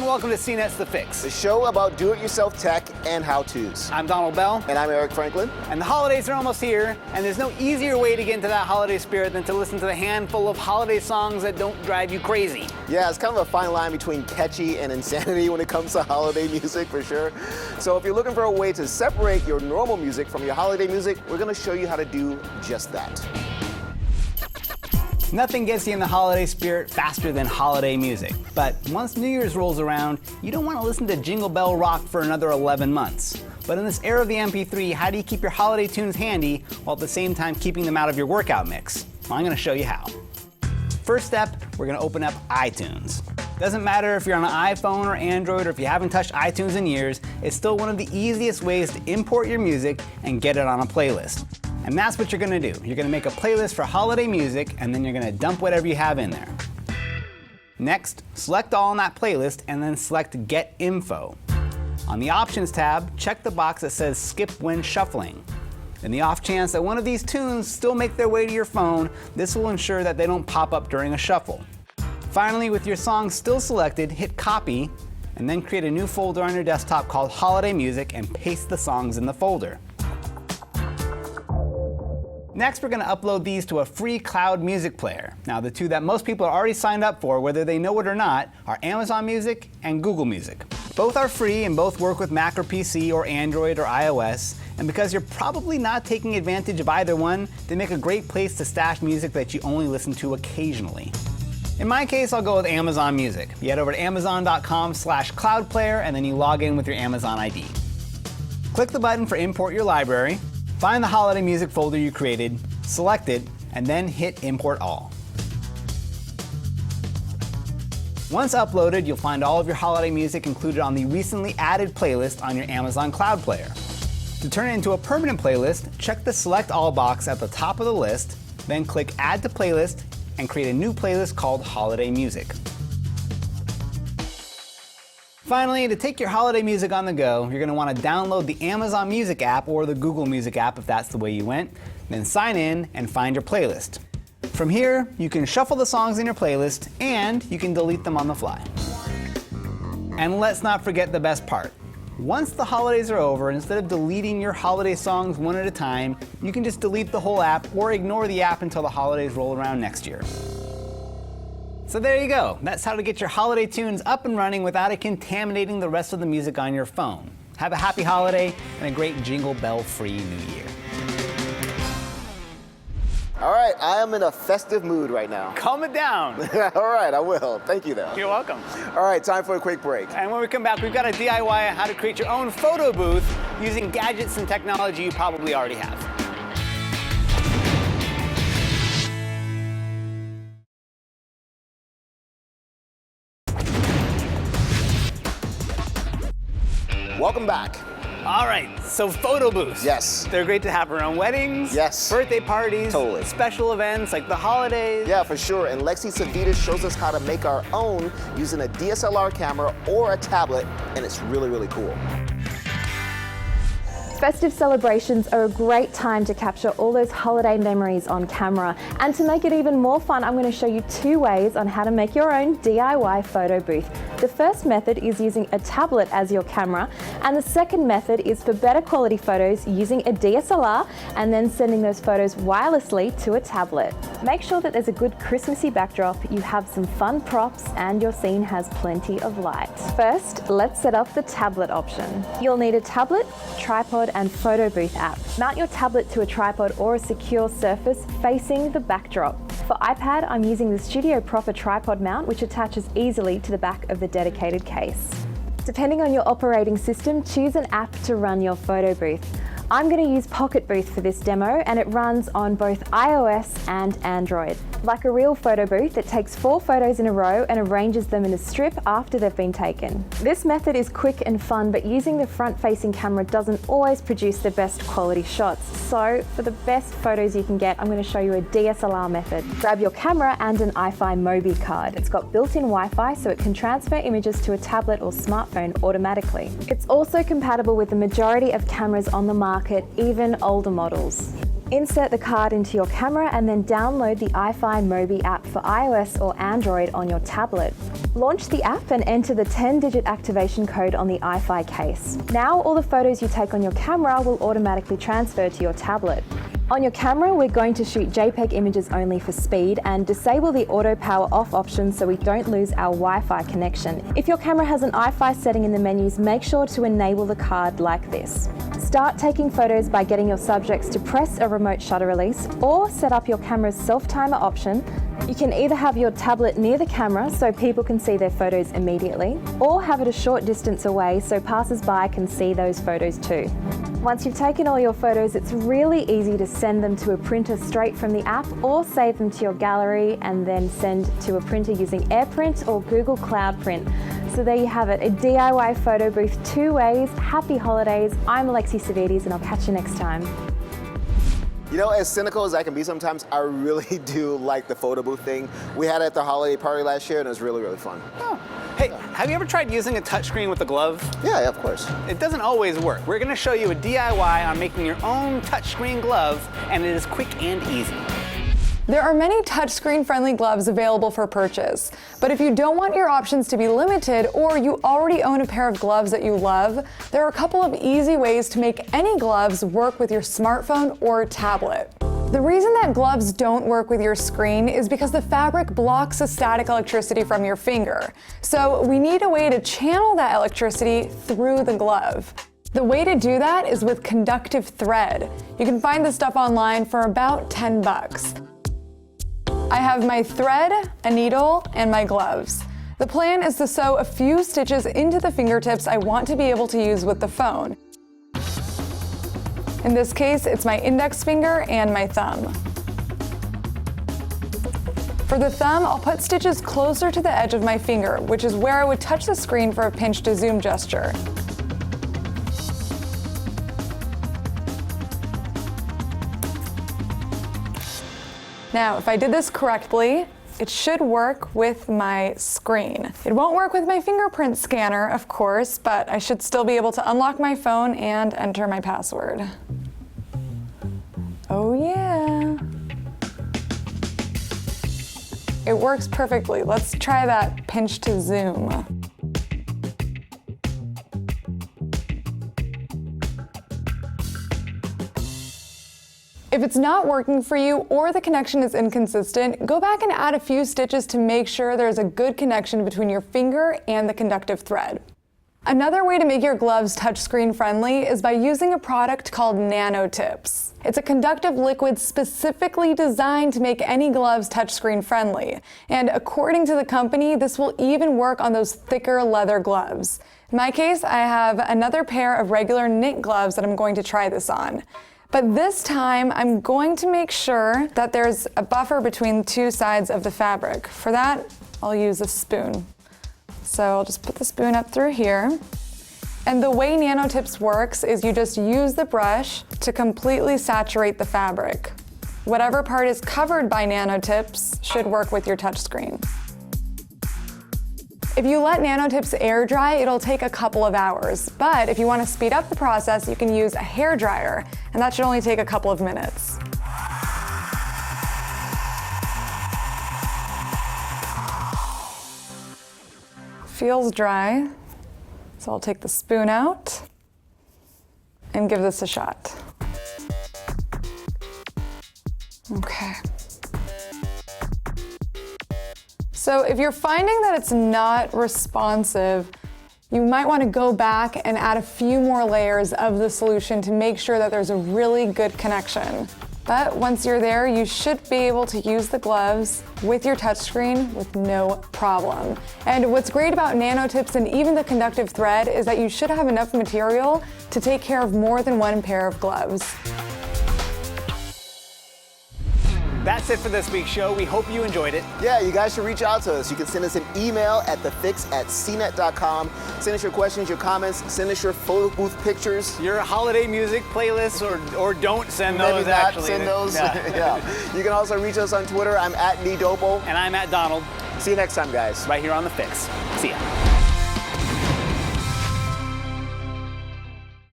and welcome to CNET's The Fix. The show about do-it-yourself tech and how-tos. I'm Donald Bell. And I'm Eric Franklin. And the holidays are almost here, and there's no easier way to get into that holiday spirit than to listen to the handful of holiday songs that don't drive you crazy. Yeah, it's kind of a fine line between catchy and insanity when it comes to holiday music, for sure. So if you're looking for a way to separate your normal music from your holiday music, we're going to show you how to do just that. Nothing gets you in the holiday spirit faster than holiday music. But once New Year's rolls around, you don't want to listen to Jingle Bell Rock for another 11 months. But in this era of the MP3, how do you keep your holiday tunes handy while at the same time keeping them out of your workout mix? Well, I'm going to show you how. First step, we're going to open up iTunes. Doesn't matter if you're on an iPhone or Android or if you haven't touched iTunes in years, it's still one of the easiest ways to import your music and get it on a playlist. And that's what you're gonna do. You're gonna make a playlist for holiday music, and then you're gonna dump whatever you have in there. Next, select all on that playlist, and then select Get Info. On the Options tab, check the box that says Skip when shuffling. In the off chance that one of these tunes still make their way to your phone, this will ensure that they don't pop up during a shuffle. Finally, with your song still selected, hit Copy, and then create a new folder on your desktop called Holiday Music and paste the songs in the folder. Next, we're going to upload these to a free cloud music player. Now, the two that most people are already signed up for, whether they know it or not, are Amazon Music and Google Music. Both are free and both work with Mac or PC or Android or iOS. And because you're probably not taking advantage of either one, they make a great place to stash music that you only listen to occasionally. In my case, I'll go with Amazon Music. You head over to amazon.com/cloudplayer and then you log in with your Amazon ID. Click the button for Import Your Library. Find the holiday music folder you created, select it, and then hit Import All. Once uploaded, you'll find all of your holiday music included on the recently added playlist on your Amazon Cloud Player. To turn it into a permanent playlist, check the Select All box at the top of the list, then click Add to Playlist, and create a new playlist called Holiday Music. Finally, to take your holiday music on the go, you're going to want to download the Amazon Music app or the Google Music app if that's the way you went, then sign in and find your playlist. From here, you can shuffle the songs in your playlist and you can delete them on the fly. And let's not forget the best part. Once the holidays are over, instead of deleting your holiday songs one at a time, you can just delete the whole app or ignore the app until the holidays roll around next year. So there you go. That's how to get your holiday tunes up and running without it contaminating the rest of the music on your phone. Have a happy holiday and a great Jingle Bell-free New Year. All right, I am in a festive mood right now. Calm it down. All right, I will. Thank you, though. You're welcome. All right, time for a quick break. And when we come back, we've got a DIY on how to create your own photo booth using gadgets and technology you probably already have. Welcome back. All right, so photo booths. Yes. They're great to have around weddings. Yes. Birthday parties. Totally. Special events like the holidays. Yeah, for sure. And Lexi Savitas shows us how to make our own using a DSLR camera or a tablet, and it's really, really cool. Festive celebrations are a great time to capture all those holiday memories on camera. And to make it even more fun, I'm going to show you two ways on how to make your own DIY photo booth. The first method is using a tablet as your camera, and the second method is for better quality photos using a DSLR and then sending those photos wirelessly to a tablet. Make sure that there's a good Christmassy backdrop, you have some fun props, and your scene has plenty of light. First, let's set up the tablet option. You'll need a tablet, tripod, and photo booth app. Mount your tablet to a tripod or a secure surface facing the backdrop. For iPad, I'm using the Studio Proper tripod mount, which attaches easily to the back of the dedicated case. Depending on your operating system, choose an app to run your photo booth. I'm going to use Pocket Booth for this demo, and it runs on both iOS and Android. Like a real photo booth, it takes 4 photos in a row and arranges them in a strip after they've been taken. This method is quick and fun, but using the front-facing camera doesn't always produce the best quality shots. So for the best photos you can get, I'm going to show you a DSLR method. Grab your camera and an iFi Mobi card. It's got built-in Wi-Fi, so it can transfer images to a tablet or smartphone automatically. It's also compatible with the majority of cameras on the market, even older models. Insert the card into your camera and then download the iFi Mobi app for iOS or Android on your tablet. Launch the app and enter the 10-digit activation code on the iFi case. Now all the photos you take on your camera will automatically transfer to your tablet. On your camera, we're going to shoot JPEG images only for speed and disable the auto power off option so we don't lose our Wi-Fi connection. If your camera has an iFi setting in the menus, make sure to enable the card like this. Start taking photos by getting your subjects to press a remote shutter release or set up your camera's self-timer option. You can either have your tablet near the camera so people can see their photos immediately, or have it a short distance away so passers-by can see those photos too. Once you've taken all your photos, it's really easy to send them to a printer straight from the app or save them to your gallery and then send to a printer using AirPrint or Google Cloud Print. So there you have it, a DIY photo booth 2 ways. Happy holidays. I'm Alexi Savides and I'll catch you next time. You know, as cynical as I can be sometimes, I really do like the photo booth thing. We had it at the holiday party last year and it was really, really fun. Oh. Hey, have you ever tried using a touchscreen with a glove? Yeah, of course. It doesn't always work. We're going to show you a DIY on making your own touchscreen glove, and it is quick and easy. There are many touchscreen-friendly gloves available for purchase, but if you don't want your options to be limited or you already own a pair of gloves that you love, there are a couple of easy ways to make any gloves work with your smartphone or tablet. The reason that gloves don't work with your screen is because the fabric blocks the static electricity from your finger. So we need a way to channel that electricity through the glove. The way to do that is with conductive thread. You can find this stuff online for about 10 bucks. I have my thread, a needle, and my gloves. The plan is to sew a few stitches into the fingertips I want to be able to use with the phone. In this case, it's my index finger and my thumb. For the thumb, I'll put stitches closer to the edge of my finger, which is where I would touch the screen for a pinch to zoom gesture. Now, if I did this correctly, it should work with my screen. It won't work with my fingerprint scanner, of course, but I should still be able to unlock my phone and enter my password. Oh yeah. It works perfectly. Let's try that pinch to zoom. If it's not working for you or the connection is inconsistent, go back and add a few stitches to make sure there's a good connection between your finger and the conductive thread. Another way to make your gloves touchscreen friendly is by using a product called Nanotips. It's a conductive liquid specifically designed to make any gloves touchscreen friendly. And according to the company, this will even work on those thicker leather gloves. In my case, I have another pair of regular knit gloves that I'm going to try this on. But this time, I'm going to make sure that there's a buffer between two sides of the fabric. For that, I'll use a spoon. So I'll just put the spoon up through here. And the way Nanotips works is you just use the brush to completely saturate the fabric. Whatever part is covered by Nanotips should work with your touchscreen. If you let Nanotips air dry, it'll take a couple of hours. But if you want to speed up the process, you can use a hair dryer, and that should only take a couple of minutes. Feels dry, so I'll take the spoon out and give this a shot. Okay. So if you're finding that it's not responsive, you might want to go back and add a few more layers of the solution to make sure that there's a really good connection. But once you're there, you should be able to use the gloves with your touchscreen with no problem. And what's great about Nanotips and even the conductive thread is that you should have enough material to take care of more than one pair of gloves. That's it for this week's show. We hope you enjoyed it. Yeah, you guys should reach out to us. You can send us an email at thefix@cnet.com. Send us your questions, your comments, send us your photo booth pictures. Your holiday music playlists, or don't send those. Maybe not actually. send those. Yeah. Yeah. You can also reach us on Twitter. I'm at NeDopo. And I'm at Donald. See you next time, guys. Right here on The Fix. See ya.